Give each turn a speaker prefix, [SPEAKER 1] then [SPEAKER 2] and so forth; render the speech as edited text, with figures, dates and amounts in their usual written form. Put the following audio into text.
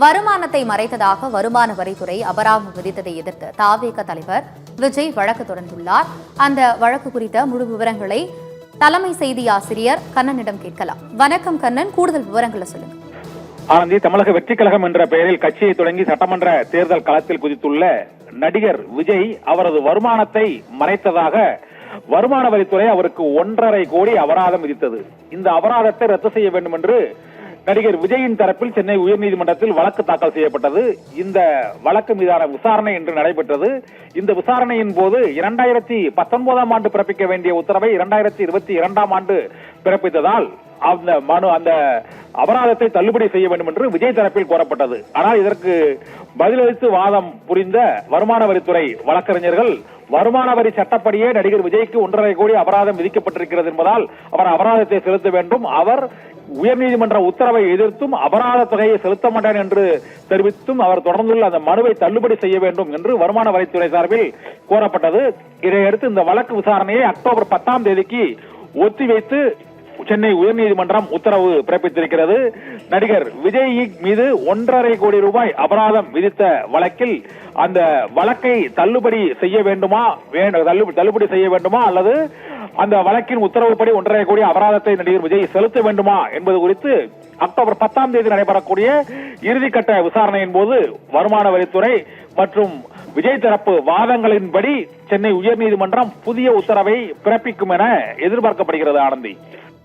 [SPEAKER 1] வருமானத்தை மறைத்ததாக வருமான வரித்துறை அபராதம் விதித்ததை எதிர்த்து தவேக தலைவர் விஜய் வழக்கு தொடர்ந்துள்ளார். அந்த வழக்கு குறித்த முழு விவரங்களை தலைமை செய்தி ஆசிரியர் கண்ணனிடம் கேட்கலாம். வணக்கம் கண்ணன், கூடுதல் விவரங்களை சொல்லுங்க.
[SPEAKER 2] ஆனந்தி, தமிழக வெற்றி கழகம் என்ற பெயரில் கட்சியை தொடங்கி சட்டமன்ற தேர்தல் களத்தில் குதித்துள்ள நடிகர் விஜய் அவரது வருமானத்தை மறைத்ததாக வருமான வரித்துறை அவருக்கு 1.5 கோடி அபராதம் விதித்தது. இந்த அபராதத்தை ரத்து செய்ய வேண்டும் என்று நடிகர் விஜயின் தரப்பில் சென்னை உயர்நீதிமன்றத்தில் வழக்கு தாக்கல் செய்யப்பட்டது. இந்த வழக்கு மீதான விசாரணை இன்று நடைபெற்றது. இந்த விசாரணையின் போது 2019ஆம் ஆண்டு பிறப்பிக்க வேண்டிய உத்தரவை 2022ஆம் ஆண்டு பிறப்பித்ததால் அந்த அபராதத்தை தள்ளுபடி செய்ய வேண்டும் என்று விஜய் தரப்பில் கோரப்பட்டது. ஆனால் இதற்கு பதிலளித்து வாதம் புரிந்த வருமான வரித்துறை வழக்கறிஞர்கள், வருமான வரி சட்டப்படியே நடிகர் விஜய்க்கு 1.5 கோடி அபராதம் விதிக்கப்பட்டிருக்கிறது என்பதால் அவர் அபராதத்தை செலுத்த வேண்டும், அவர் உயர்நீதிமன்ற உத்தரவை எதிர்த்தும் அபராத தொகையை செலுத்த மாட்டேன் என்று தெரிவித்தும் அவர் தொடர்ந்துள்ள அந்த மனுவை தள்ளுபடி செய்ய வேண்டும் என்று வருமான வரித்துறை சார்பில் கோரப்பட்டது. இதையடுத்து இந்த வழக்கு விசாரணையை அக்டோபர் 10ஆம் தேதிக்கு ஒத்திவைத்து சென்னை உயர்நீதிமன்றம் உத்தரவு பிறப்பித்திருக்கிறது. நடிகர் விஜய் மீது 1.5 கோடி ரூபாய் அபராதம் விதித்த வழக்கில் அந்த வழக்கை தள்ளுபடி செய்ய வேண்டுமா அல்லது அந்த வழக்கின் உத்தரவுப்படி 1.5 கோடி அபராதத்தை நடிகர் விஜய் செலுத்த வேண்டுமா என்பது குறித்து அக்டோபர் 10ஆம் தேதி நடைபெறக்கூடிய இறுதிக்கட்ட விசாரணையின் போது வருமான வரித்துறை மற்றும் விஜய் தரப்பு வாதங்களின்படி சென்னை உயர்நீதிமன்றம் புதிய உத்தரவை பிறப்பிக்கும் என எதிர்பார்க்கப்படுகிறது. ஆனந்தி.